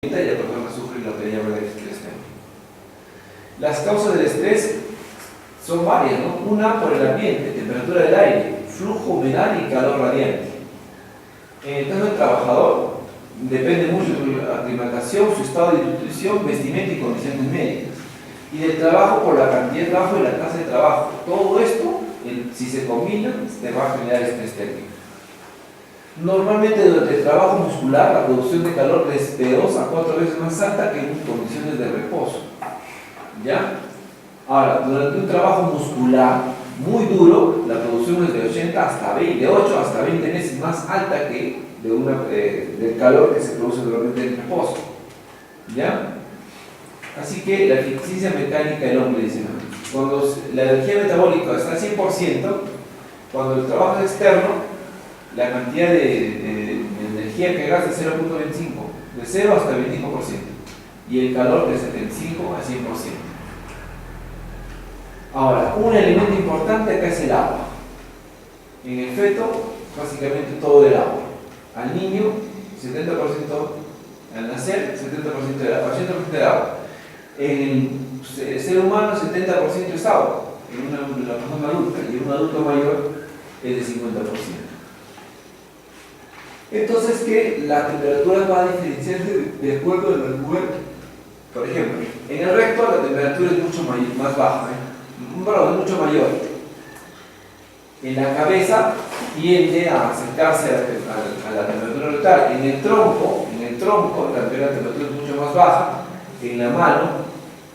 y la persona sufre lo que llama el estrés térmico. Las causas del estrés son varias, ¿no? Una por el ambiente, temperatura del aire, flujo humedad y calor radiante. En el caso del trabajador, depende mucho de su aclimatación, su estado de nutrición, vestimenta y condiciones médicas. Y del trabajo por la cantidad de trabajo y la tasa de trabajo. Todo esto, si se combina, te va a generar estrés térmico. Normalmente durante el trabajo muscular la producción de calor es de 2 a 4 veces más alta que en condiciones de reposo. ¿Ya? Ahora, durante un trabajo muscular muy duro, la producción es de 8 hasta 20 veces más alta que del calor que se produce durante el reposo. ¿Ya? Así que la eficiencia mecánica del hombre dice, cuando la energía metabólica está al 100%, cuando el trabajo es externo, la cantidad de energía que gasta es 0.25, de 0 hasta el 25%, y el calor de 75 a 100%. Ahora, un elemento importante acá es el agua. En el feto, básicamente todo del agua. Al niño, 70%, al nacer, 70% del agua, 80% del agua. En el ser humano, 70% es agua, en la persona adulta, y en un adulto mayor es de 50%. Entonces, que la temperatura va a diferenciarse de acuerdo a la mujer. Por ejemplo, en el recto la temperatura es mucho más baja, es mucho mayor. En la cabeza tiende a acercarse a la temperatura rectal. En el tronco la temperatura es mucho más baja. En la mano,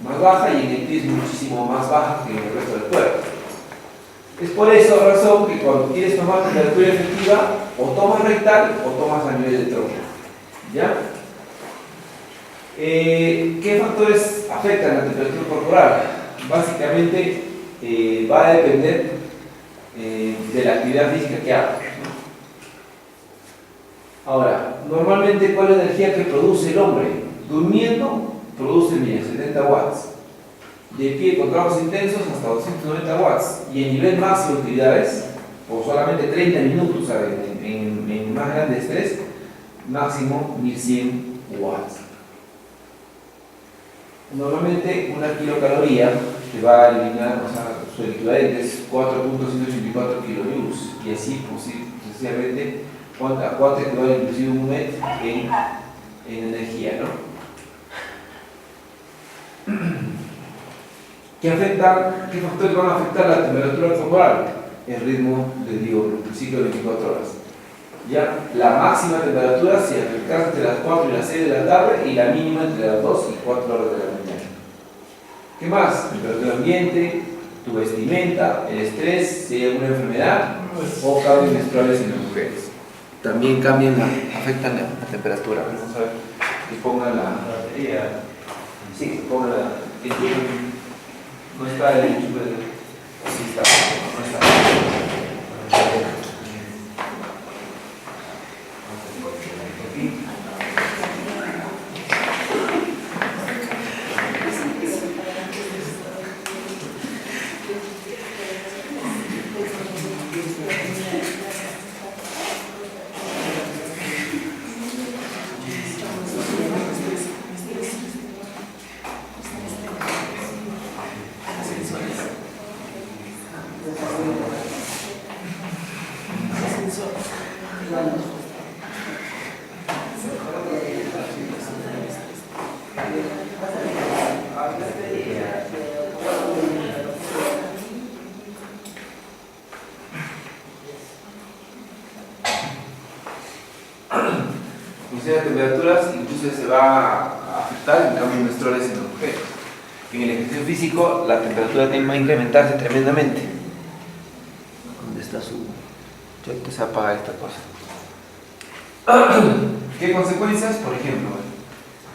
más baja, y en el pie es muchísimo más baja que en el resto del cuerpo. Es por esa razón que cuando quieres tomar temperatura efectiva, o tomas rectal o tomas a nivel de tronco. ¿Ya? ¿Qué factores afectan la temperatura corporal? Básicamente va a depender de la actividad física que hagas, ¿no? Ahora, normalmente, ¿cuál es la energía que produce el hombre? Durmiendo, produce 70 watts. De pie con trabajos intensos hasta 290 watts. Y en nivel máximo de utilidades, por solamente 30 minutos, ¿sabes? En más grande estrés, máximo 1100 watts. Normalmente una kilocaloría te va a eliminar, su equivalente es 4.184 kilojoules, y así sucesivamente, a cuánto equivale inclusive un MET en energía, ¿no? ¿Qué factores van a afectar la temperatura corporal? El ritmo del diurno, el ciclo de 24 horas. Ya, la máxima temperatura se afecta entre las 4 y las 6 de la tarde, y la mínima entre las 2 y 4 horas de la mañana. ¿Qué más? Temperatura ambiente, tu vestimenta, el estrés, si hay alguna enfermedad o cambios menstruales en las mujeres. También afectan la temperatura. Vamos a ver que pongan la batería. Sí, que pongan no está el enchufe. Sí está, no está. Las temperaturas incluso se va a afectar en cambios menstruales en las mujeres. En el ejercicio físico la temperatura tiende a incrementarse tremendamente. ¿Dónde está su...? Ya que se apaga esta cosa. ¿Qué consecuencias? Por ejemplo,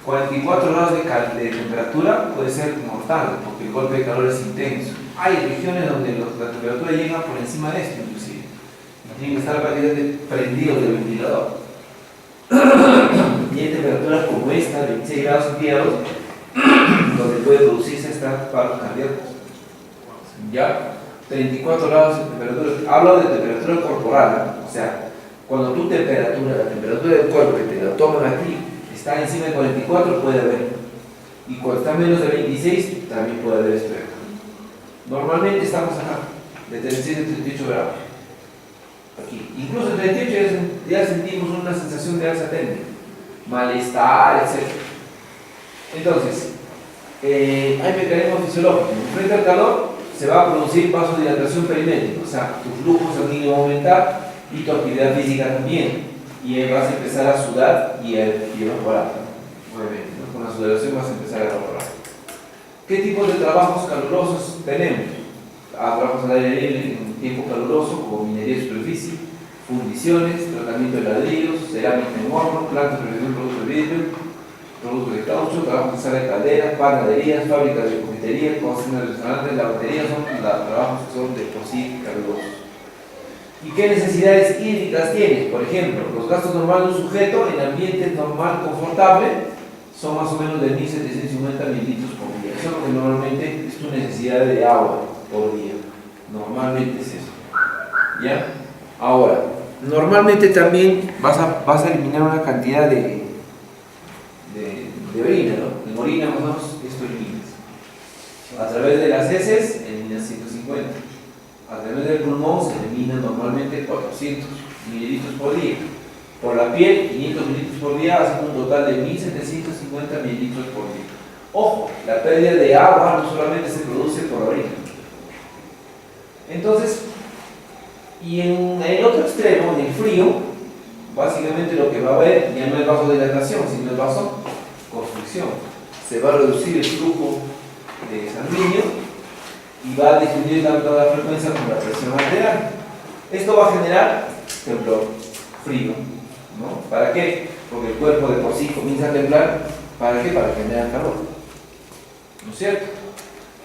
44 grados de temperatura puede ser mortal porque el golpe de calor es intenso. Hay regiones donde la temperatura llega por encima de esto, inclusive. Tienen que estar prácticamente prendidos del ventilador. Y hay temperaturas como esta, 26 grados centígrados, donde puede producirse paros cardíacos. Ya, 34 grados de temperatura. Hablo de temperatura corporal, ¿no? O sea, cuando la temperatura del cuerpo que te la toman a ti está encima de 44 puede haber, y cuando está menos de 26 también puede haber estrés. Normalmente estamos acá, de 36 a 38 grados. Aquí. Incluso en 38 ya sentimos una sensación de alza térmica, malestar, etc. Entonces, hay mecanismos fisiológicos. Frente al calor se va a producir vasodilatación perimétrica, o sea, tu flujo sanguíneo va a aumentar y tu actividad física también. Y vas a empezar a sudar y evaporar. Obviamente, ¿no? Con la sudoración vas a empezar a evaporar. ¿Qué tipos de trabajos calurosos tenemos? Trabajos al aire libre en tiempo caluroso, como minería de superficie, fundiciones, tratamiento de ladrillos, cerámica en horno, plantas de producción de productos de vidrio, productos de caucho, trabajos en sala de calderas, panaderías, fábricas de confitería, cocinas de restaurantes, lavanderías, son trabajos que son de por sí calurosos. ¿Y qué necesidades hídricas tienes? Por ejemplo, los gastos normales de un sujeto en ambiente normal, confortable, son más o menos de 1750 mililitros por día. Eso es lo que normalmente es tu necesidad de agua por día. Normalmente es eso. ¿Ya? Ahora, normalmente también vas a eliminar una cantidad de orina, ¿no? En orina más o menos esto eliminas. A través de las heces eliminas 150. A través del pulmón se eliminan normalmente 400 mililitros por día. Por la piel, 500 mililitros por día, hacen un total de 1750 mililitros por día. Ojo, la pérdida de agua no solamente se produce por la orina. Entonces, y en el otro extremo, en el frío, básicamente lo que va a haber ya no es vasodilatación, sino es vasoconstricción. Se va a reducir el flujo sanguíneo y va a disminuir tanto la frecuencia como la presión arterial. Esto va a generar temblor, frío, ¿no? ¿Para qué? Porque el cuerpo de por sí comienza a temblar. ¿Para qué? Para generar calor, ¿no es cierto?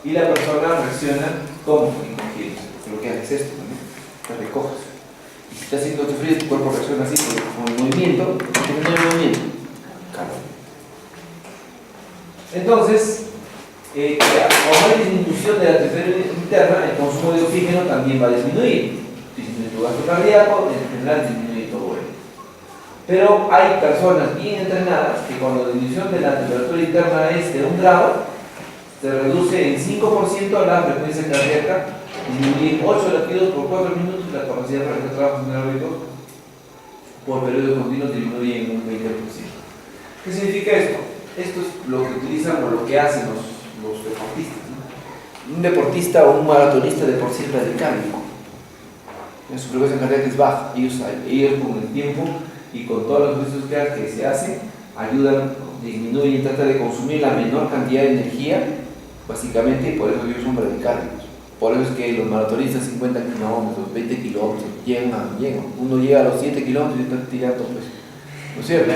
Y la persona reacciona como encogiéndose. Lo que haces es esto también, te recoges. Y si está haciendo frío, tu cuerpo reacciona así con el movimiento. ¿Por qué no hay movimiento? Calor. Entonces, como hay disminución de la temperatura interna, el consumo de oxígeno también va a disminuir. Disminuye tu gasto cardíaco, en general disminuye todo ello. Pero hay personas bien entrenadas que cuando la disminución de la temperatura interna es de 1 grado, se reduce en 5% la frecuencia cardíaca, disminuye 8 latidos por 4 minutos y la capacidad para realizar trabajos anaeróbicos por periodos continuos disminuye en un 20%. ¿Qué significa esto? Esto es lo que utilizan o lo que hacen los deportistas, ¿no? Un deportista o un maratonista de por sí es radicálico. Su frecuencia cardíaca es baja. Ellos con el tiempo y con todos los ejercicios que se hacen, ayudan, disminuyen, tratan de consumir la menor cantidad de energía, básicamente, y por eso ellos son radicálicos. Por eso es que los maratonistas 50 kilómetros, 20 kilómetros, llegan. Uno llega a los 7 kilómetros y está tirando, pues, ¿no es cierto?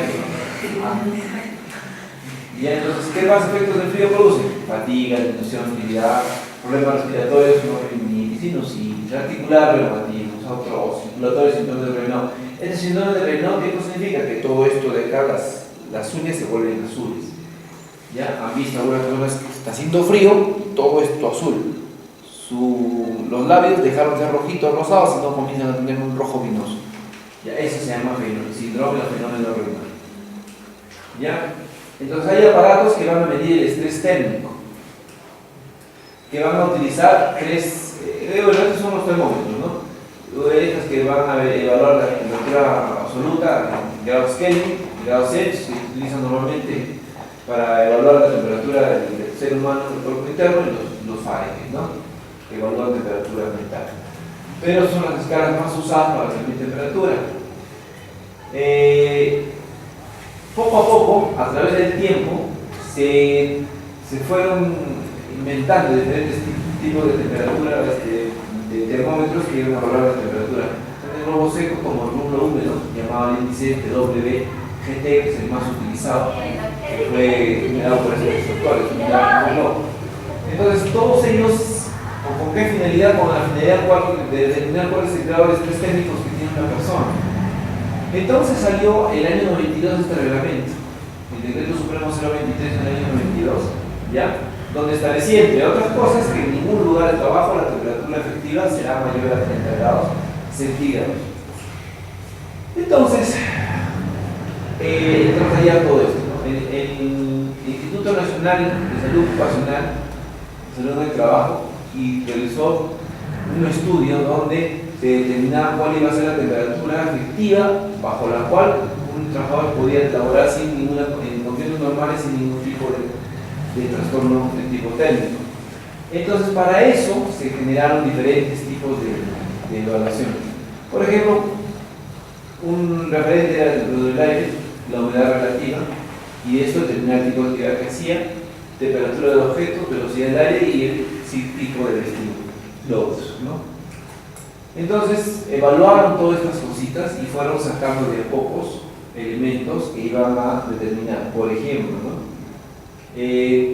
Y entonces, ¿qué más efectos del frío produce? Fatiga, disminución de actividad, problemas respiratorios, rinitis, sinusitis, articular, reumatismos, artrosis, circulatorios, síntomas de Raynaud. Este síndrome de Raynaud, ¿qué significa? Que todo esto de acá, las uñas se vuelven azules. ¿Ya? Han visto algunas personas que está haciendo frío, todo esto azul. Los labios dejaron de ser rojitos, rosados, y no comienzan a tener un rojo vinoso. ¿Ya? Eso se llama síndrome de Raynaud. ¿Ya? Entonces hay aparatos que van a medir el estrés térmico, que van a utilizar estos son los termómetros, ¿no? Estas que van a evaluar la temperatura absoluta en grados Kelvin, grados Celsius, que se utilizan normalmente para evaluar la temperatura del ser humano del cuerpo interno, y los Fahrenheit, ¿no? Que evalúan temperatura mental. Pero son las escalas más usadas para medir temperatura. Poco a poco, a través del tiempo, se fueron inventando diferentes tipos de temperatura, de termómetros que iban a valorar la temperatura. El globo seco como el rublo húmedo, llamado el índice TWGT, que es el más utilizado, que fue generado por estos instructores. Entonces, todos ellos, ¿con qué finalidad? Con la finalidad de determinar cuál es el grado de estrés térmico que tiene una persona. Entonces salió el año 92 este reglamento, el Decreto Supremo 023 en el año 92, ¿ya? Donde establecía, entre otras cosas, que en ningún lugar de trabajo la temperatura efectiva será mayor a 30 grados centígrados. Entonces ya todo esto, ¿no? el Instituto Nacional de Salud Ocupacional, Salud del Trabajo, y realizó un estudio donde se determinaba cuál iba a ser la temperatura efectiva bajo la cual un trabajador podía laborar en condiciones normales sin ningún tipo de trastorno de tipo técnico. Entonces, para eso se generaron diferentes tipos de evaluación. Por ejemplo, un referente era el temperatura del aire, la humedad relativa, y esto determinaba el tipo de actividad que hacía, temperatura del objeto, velocidad del aire y el tipo de vestido, loads, ¿no? Entonces, evaluaron todas estas cositas y fueron sacando de a pocos elementos que iban a determinar. Por ejemplo, ¿no?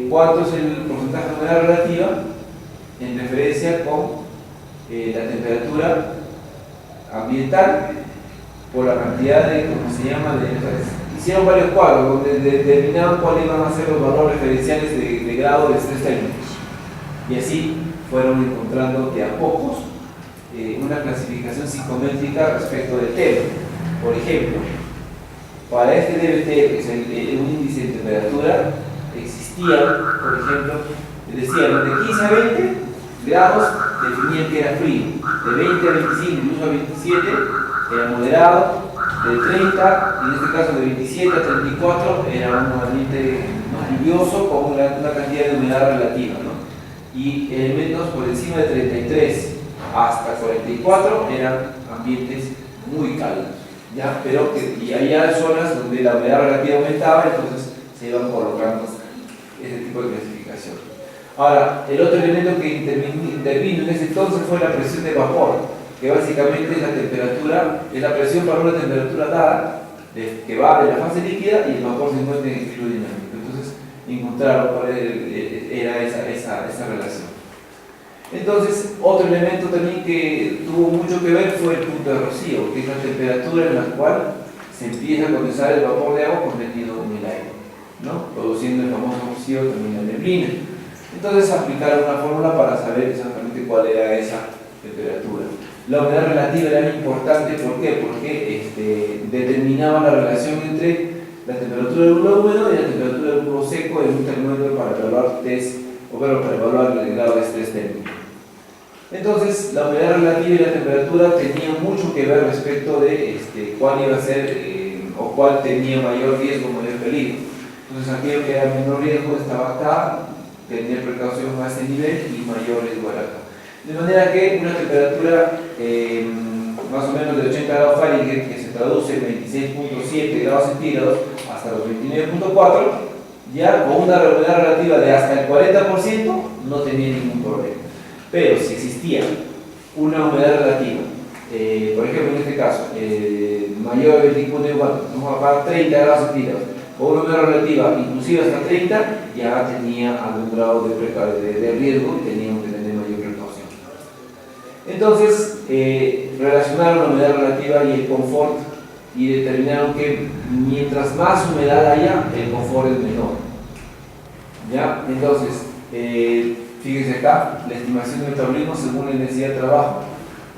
¿Cuánto es el porcentaje de humedad relativa en referencia con la temperatura ambiental por la cantidad de, ¿cómo se llama? Hicieron varios cuadros donde determinaban cuáles iban a ser los valores referenciales de grado de estrés térmico. Y así fueron encontrando de a pocos una clasificación psicométrica respecto del tema. Por ejemplo, para este DBT, que es un índice de temperatura, existía, por ejemplo, decían de 15 a 20 grados definían que era frío, de 20 a 25, incluso a 27 era moderado, de 30, en este caso de 27 a 34 era un ambiente más lluvioso con una cantidad de humedad relativa, ¿no? Y elementos por encima de 33 hasta 44 eran ambientes muy cálidos, ¿ya? Pero y había zonas donde la humedad relativa aumentaba, entonces se iban colocando ese tipo de clasificación. Ahora, el otro elemento que intervino en ese entonces fue la presión de vapor, que básicamente es la temperatura, es la presión para una temperatura dada, que va de la fase líquida y el vapor se encuentra en equilibrio dinámico. Entonces, encontraron cuál era esa relación. Entonces, otro elemento también que tuvo mucho que ver fue el punto de rocío, que es la temperatura en la cual se empieza a condensar el vapor de agua contenido en el aire, ¿no? Produciendo el famoso rocío, también la neblina. Entonces, aplicaron una fórmula para saber exactamente cuál era esa temperatura. La humedad relativa era importante, ¿por qué? Porque determinaba la relación entre la temperatura del húmedo y la temperatura del bulbo seco en un termómetro para evaluar para evaluar el grado de estrés térmico. Entonces, la humedad relativa y la temperatura tenían mucho que ver respecto de cuál iba a ser o cuál tenía mayor riesgo, mayor peligro. Entonces, aquello que era menor riesgo estaba acá, tenía precaución a este nivel y mayor riesgo era acá. De manera que una temperatura más o menos de 80 grados Fahrenheit, que se traduce en 26.7 grados centígrados hasta los 29.4, ya con una humedad relativa de hasta el 40% no tenía ningún problema. Pero si existía una humedad relativa, por ejemplo en este caso, mayor de 20.4, vamos a 30 grados centígrados, o una humedad relativa inclusive hasta 30, ya tenía algún grado de riesgo y teníamos que tener mayor precaución. Entonces, relacionaron la humedad relativa y el confort y determinaron que mientras más humedad haya, el confort es menor. ¿Ya? Entonces, fíjense acá, la estimación de metabolismo según la intensidad de trabajo.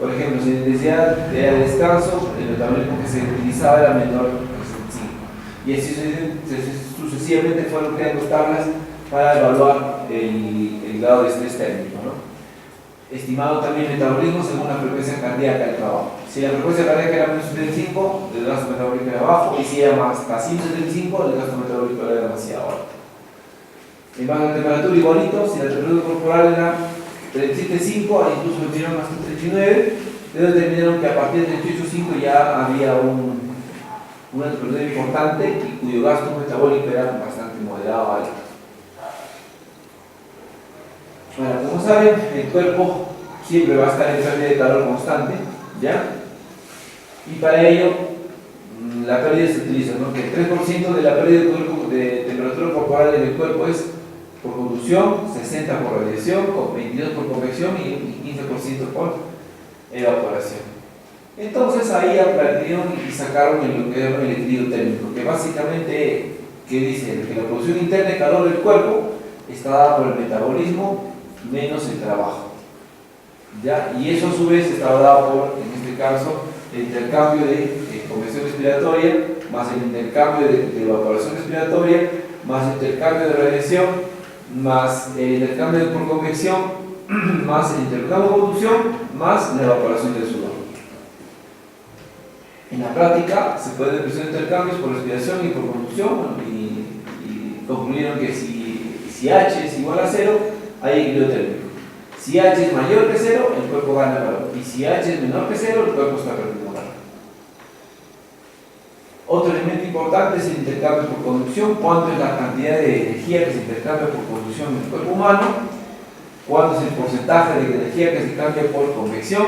Por ejemplo, si la intensidad de descanso, el metabolismo que se utilizaba era menor que 5. Y así sucesivamente fueron creando tablas para evaluar el grado de estrés térmico, ¿no? Estimado también metabolismo según la frecuencia cardíaca del trabajo. Si la frecuencia cardíaca era menos 75, el gasto metabólico era bajo, y si era más hasta 175, el gasto metabólico era demasiado alto. En base a la temperatura igualito, si la temperatura corporal era 37.5, incluso lo tiraron hasta 39, ellos determinaron que a partir de 38.5 ya había una temperatura importante y cuyo gasto metabólico era bastante moderado alto. Bueno, como saben, el cuerpo siempre va a estar en pérdida de calor constante, ¿ya? Y para ello, la pérdida se utiliza, ¿no? Que el 3% de la pérdida de temperatura corporal en el cuerpo es por conducción, 60% por radiación, 22% por convección y 15% por evaporación. Entonces ahí aprendieron y sacaron lo que era el equilibrio térmico, que básicamente, ¿qué dice? Que la producción interna de calor del cuerpo está dada por el metabolismo menos el trabajo, ¿ya? Y eso a su vez estaba dado por, en este caso, el intercambio de convección respiratoria más el intercambio de evaporación respiratoria, más el intercambio de radiación, más el intercambio por convección, más el intercambio de conducción, más la evaporación del sudor. En la práctica se pueden realizar intercambios por respiración y por conducción, y concluyeron que si H es igual a 0, hay equilibrio térmico. Si H es mayor que 0, el cuerpo gana calor, y si H es menor que 0, el cuerpo está perdiendo calor. Otro elemento importante es el intercambio por conducción. ¿Cuánto es la cantidad de energía que se intercambia por conducción en el cuerpo humano? ¿Cuánto es el porcentaje de energía que se cambia por convección,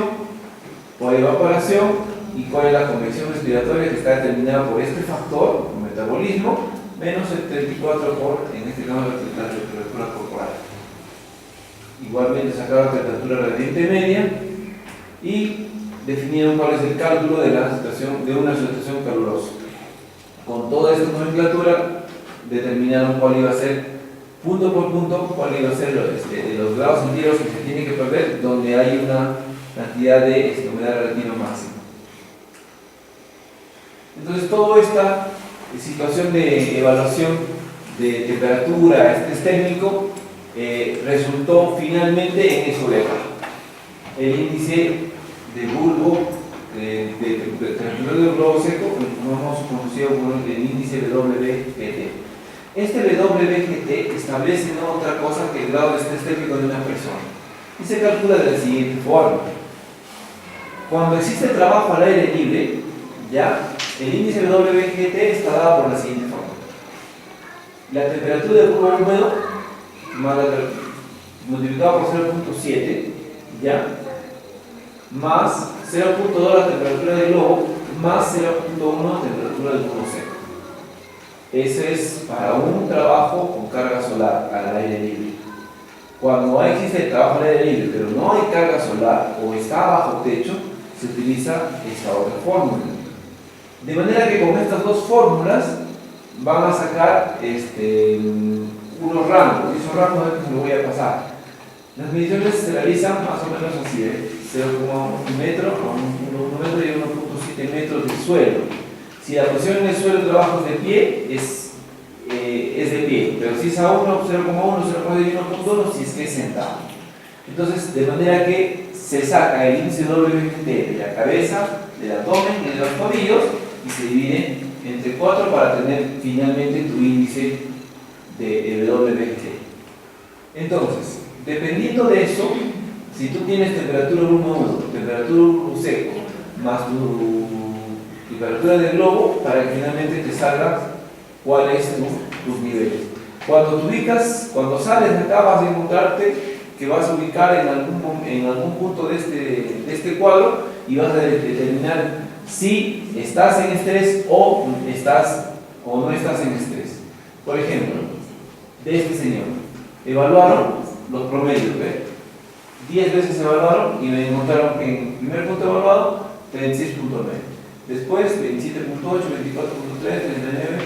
por evaporación? ¿Y cuál es la convección respiratoria, que está determinada por este factor, el metabolismo, menos el 34 por, en este caso, la temperatura corporal? Igualmente sacaron la temperatura radiante media y definieron cuál es el cálculo de una situación calurosa. Con toda esta nomenclatura determinaron cuál iba a ser, punto por punto, cuál iba a ser los grados centígrados que se tienen que perder donde hay una cantidad de humedad relativa máxima. Entonces, toda esta situación de evaluación de temperatura, estrés técnico, resultó finalmente en eso de acá. El índice de bulbo de temperatura del globo seco, como hemos conocido como el índice WGT. Este WGT establece no otra cosa que el grado de estrés térmico de una persona y se calcula de la siguiente forma. Cuando existe trabajo al aire libre, ya el índice WGT está dado por la siguiente forma: la temperatura del bulbo húmedo multiplicado por 0.7, ya, más 0.2 la temperatura del globo, más 0.1 la temperatura del bulbo seco. Ese es para un trabajo con carga solar al aire libre. Cuando existe el trabajo al aire libre, pero no hay carga solar o está bajo techo, se utiliza esta otra fórmula. De manera que con estas dos fórmulas van a sacar unos rangos, y esos rangos se los voy a pasar. Las mediciones se realizan más o menos así, 0,1 metro a 1 metro y 1.7 metros del suelo. Si la posición en el suelo de trabajo es de pie, es de pie, pero si es a 1, 0,1, 0,2 y 1.1, si es que es sentado. Entonces, de manera que se saca el índice WGT de la cabeza, del abdomen y de los tobillos y se divide entre 4 para tener finalmente tu índice de WGT. Entonces, dependiendo de eso, si tú tienes temperatura húmedo, temperatura seco, más tu temperatura del globo, para que finalmente te salga cuál es tus niveles. Cuando sales de acá, vas a encontrarte que vas a ubicar en algún punto de este cuadro y vas a determinar si estás en estrés o no estás en estrés. Por ejemplo, de este señor, evaluaron los promedios, ¿ve? 10 veces evaluaron y me encontraron que en el primer punto evaluado 36.9, después 27.8, 24.3, 39,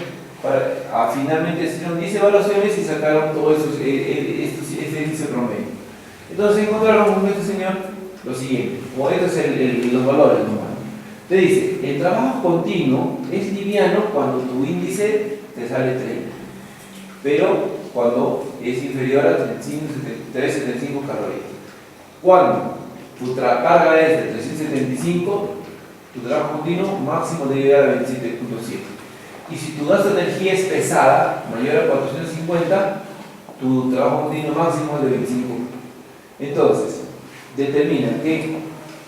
finalmente hicieron 10 evaluaciones y sacaron todo eso, ese índice promedio. Entonces encontraron con este señor lo siguiente, o estos son los valores normales. Te dice, el trabajo continuo es liviano cuando tu índice te sale 30, pero cuando es inferior a 375 calorías. Cuando tu carga es de 375, tu trabajo continuo máximo debe llegar a 27.7. Y si tu gasto de energía es pesada, mayor a 450, tu trabajo continuo máximo es de 25. Entonces, determina que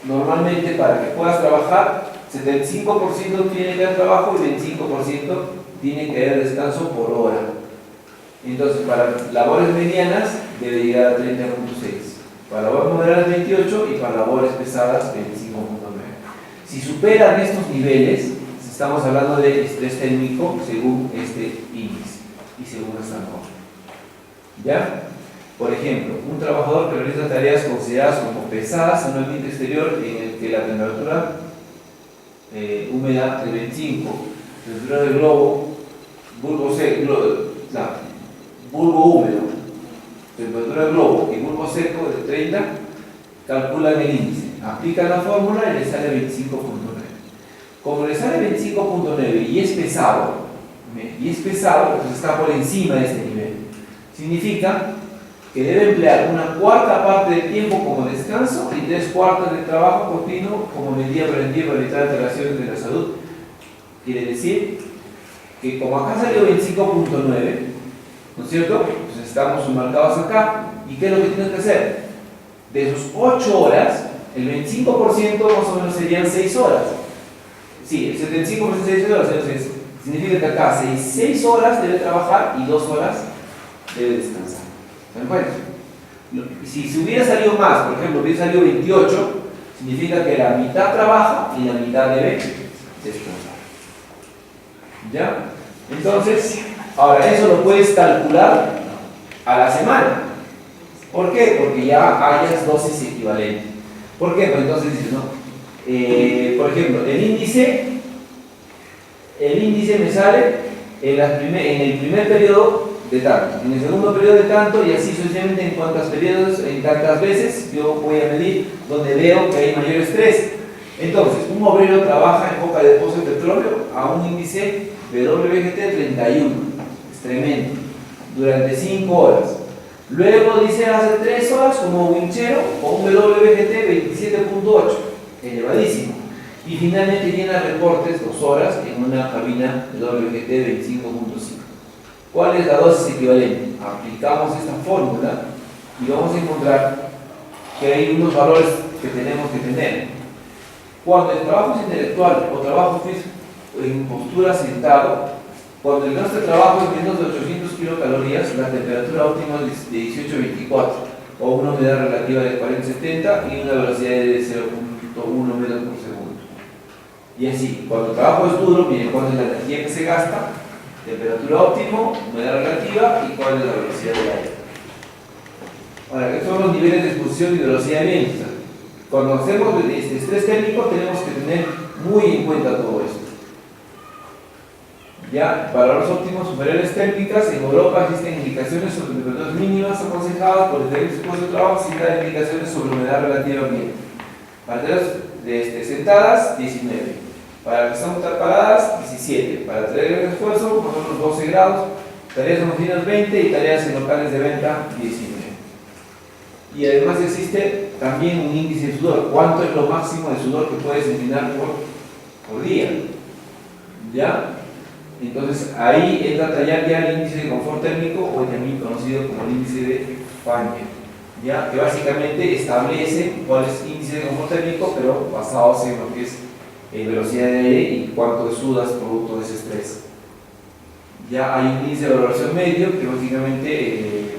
normalmente para que puedas trabajar, 75% tiene que haber trabajo y 25% tiene que haber descanso por hora. Entonces, para labores medianas debe llegar a 30.6, para labores moderadas 28 y para labores pesadas 25.9. Si superan estos niveles, estamos hablando de estrés técnico según este índice y según esta norma. ¿Ya? Por ejemplo, un trabajador que realiza tareas consideradas como pesadas en un ambiente exterior en el que la temperatura húmeda de 25, temperatura del globo, bulbo húmedo, temperatura del globo y bulbo seco de 30, calculan el índice, aplican la fórmula y les sale 25.9. Como le sale 25.9 y es pesado, pues está por encima de este nivel. Significa que debe emplear una cuarta parte del tiempo como descanso y 3/4 del trabajo continuo como medida preventiva para evitar alteraciones de la salud. Quiere decir que como acá salió 25.9, ¿no es cierto? Pues estamos marcados acá. ¿Y qué es lo que tienes que hacer? De sus 8 horas, el 25% más o menos serían 6 horas. Sí, el 75% de 6 horas, entonces significa que acá 6 horas debe trabajar y 2 horas debe descansar. ¿Se dan cuenta? Si hubiera salido más, por ejemplo, hubiera salido 28, significa que la mitad trabaja y la mitad debe descansar. ¿Ya? Entonces, ahora eso lo puedes calcular a la semana. ¿Por qué? Porque ya hayas dosis equivalentes. ¿Por qué? Pues entonces dices, ¿no? Por ejemplo, el índice me sale en el primer periodo de tanto, en el segundo periodo de tanto, y así sucesivamente en cuántos periodos, en tantas veces yo voy a medir donde veo que hay mayor estrés. Entonces, un obrero trabaja en boca de pozo de petróleo a un índice WGT 31, es tremendo, durante 5 horas. Luego dice hace 3 horas como winchero con un WGT 27.8, elevadísimo. Y finalmente llena reportes 2 horas en una cabina WGT 25.5. ¿Cuál es la dosis equivalente? Aplicamos esta fórmula y vamos a encontrar que hay unos valores que tenemos que tener. Cuando el trabajo es intelectual o trabajo físico en postura sentado, cuando el gasto de trabajo es menos de 800 kilocalorías, la temperatura óptima es de 18-24, o una humedad relativa de 40-70 y una velocidad de 0.1 metros por segundo. Y así, cuando el trabajo es duro, miren cuál es la energía que se gasta, temperatura óptima, humedad relativa y cuál es la velocidad del aire. Ahora, estos son los niveles de exposición y velocidad de viento. Cuando hacemos estrés térmico tenemos que tener muy en cuenta todo esto. Ya, valores óptimos superiores térmicas, en Europa existen indicaciones sobre temperaturas mínimas aconsejadas por diferentes puestos de trabajo sin dar indicaciones sobre humedad relativa ambiente. Para tareas sentadas, 19. Para que están paradas, 17. Para tareas de esfuerzo, más o menos 12 grados. Tareas en oficinas, 20. Y tareas en locales de venta, 19. Y además existe también un índice de sudor. ¿Cuánto es lo máximo de sudor que puedes eliminar por día? ¿Ya? Entonces ahí entra a tallar ya el índice de confort térmico, o también conocido como el índice de Fangio, ¿ya? Que básicamente establece cuál es el índice de confort térmico, pero basados en lo que es velocidad de aire y cuánto sudas producto de ese estrés. Ya hay un índice de valoración medio que básicamente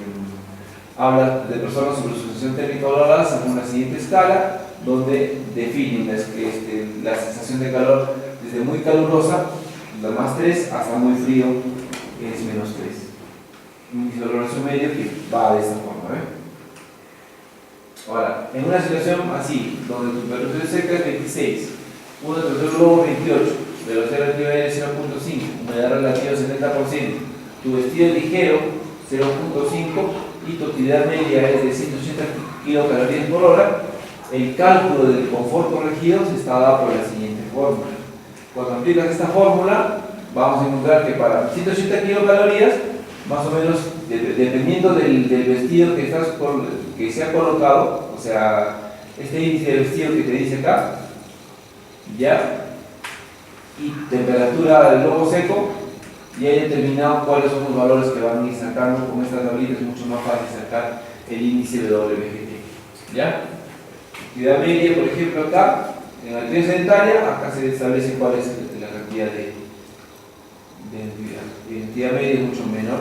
habla de personas sobre su sensación térmica valorada según la siguiente escala, donde definen la sensación de calor desde muy calurosa, la más 3, hasta muy frío, es menos 3. Un índice de valoración medio que va de esta forma. Ahora, en una situación así, donde tu temperatura seca es 26, una temperatura luego 28, velocidad relativa de aire 0.5, humedad relativa 70%, tu vestido ligero 0.5 y tu actividad media es de 180 kilocalorías por hora, el cálculo del confort corregido se está dado por la siguiente fórmula. Cuando aplicas esta fórmula, vamos a encontrar que para 180 kilocalorías, más o menos, dependiendo del vestido que se ha colocado, o sea, este índice de vestido que te dice acá, ya, y temperatura del globo seco, ya he determinado cuáles son los valores que van a ir sacando. Con esta tablita es mucho más fácil sacar el índice de WGT. ¿Ya? Actividad media, por ejemplo, acá, en la actividad sedentaria, acá se establece cuál es la cantidad de actividad media, es mucho menor,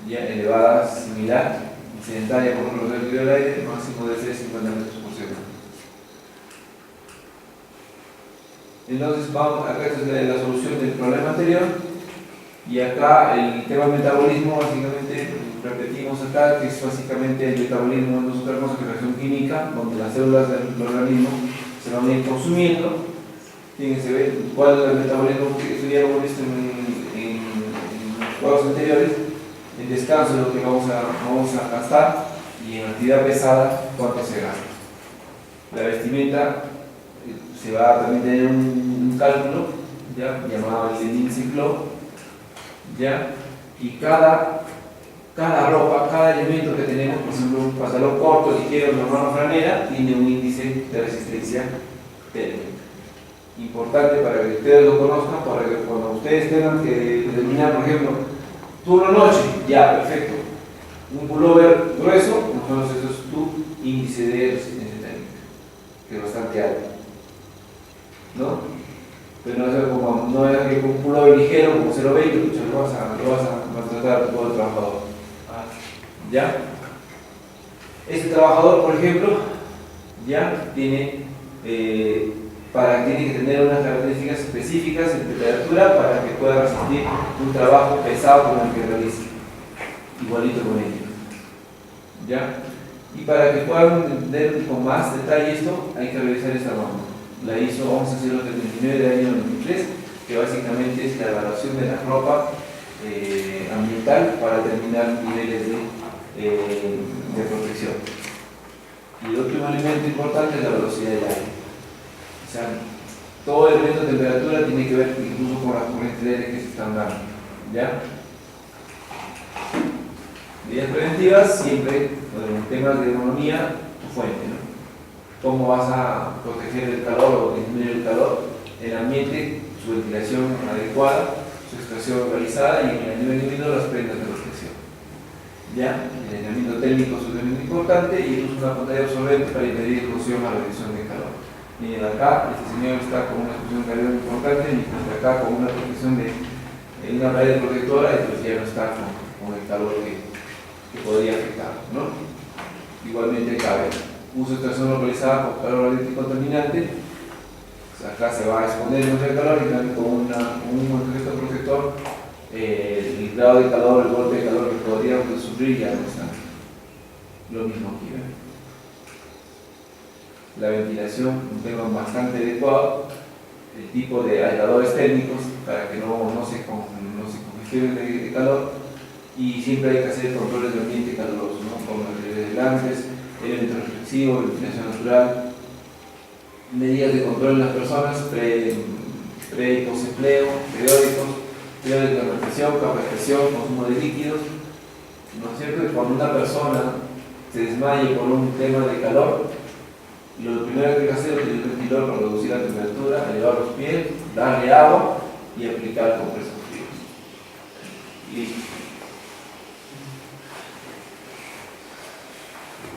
ya elevada, similar, y sedentaria, por ejemplo, el del aire, máximo de 50 metros por segundo. Entonces, acá es la solución del problema anterior, y acá el tema del metabolismo, básicamente, repetimos acá, que es básicamente el metabolismo no es otra cosa que reacción química, donde las células del organismo se van a ir consumiendo. Fíjense, ¿ven cuál es el metabolismo que estudiamos en los cuadros anteriores? En descanso es lo que vamos a gastar, y en actividad pesada, cuánto se gasta. La vestimenta se va a también tener un cálculo, ¿ya? Llamado el Lenin-Ciclo, ¿ya? Y cada ropa, cada elemento que tenemos, por ejemplo, un pantalón corto, ligero, normal o franela, tiene un índice de resistencia térmica. Importante para que ustedes lo conozcan, para que cuando ustedes tengan que determinar, por ejemplo, turno noche, ya, perfecto. Un pullover grueso, entonces eso es tu índice de resistencia térmica, que es bastante alto, ¿no? Pero no es que con un pullover ligero, como 0,20, lo vas a maltratar a todo el trabajador. ¿Ya? Este trabajador, por ejemplo, ya tiene que tener unas características específicas en temperatura para que pueda resistir un trabajo pesado como el que realiza, igualito con ellos. ¿Ya? Y para que puedan entender con más detalle esto, hay que revisar esta norma, la ISO 11039 del año 93, que básicamente es la evaluación de la ropa ambiental para determinar niveles de protección. Y el último elemento importante es la velocidad del aire. O sea, todo el elemento de temperatura tiene que ver incluso con las corrientes de aire que se están dando. ¿Ya? Medidas preventivas, siempre en temas de economía, tu fuente, ¿no? Cómo vas a proteger el calor o disminuir el calor, el ambiente, su ventilación adecuada, su extracción realizada y en el nivel individual las prendas de protección. ¿Ya? El aislamiento térmico es sumamente importante y el uso de una pantalla absorbente para impedir explosión a la reducción de calor. Miren acá, este señor está con una explosión de calor importante, mientras que acá con una protección de una pared protectora, entonces ya no está con el calor que podría afectar, ¿no? Igualmente cabe uso de extracción localizada por calor radiante contaminante. Acá se va a exponer mucho el calor y también con un objeto protector el grado de calor, el golpe de calor que podríamos sufrir ya no está. Lo mismo aquí, ¿ven? La ventilación, un tema bastante adecuado, el tipo de aisladores térmicos para que no se congestionen de calor, y siempre hay que hacer controles de ambiente caluroso, ¿no? Con materiales aislantes, elementos reflexivos, ventilación natural, medidas de control en las personas, pre y post-empleo, periódicos de reflexión, capacitación, consumo de líquidos, ¿no es cierto? Y cuando una persona se desmaye por un tema de calor, lo primero que hay que hacer es utilizar el ventilador para reducir la temperatura, elevar los pies, darle agua y aplicar compresas frías. Listo.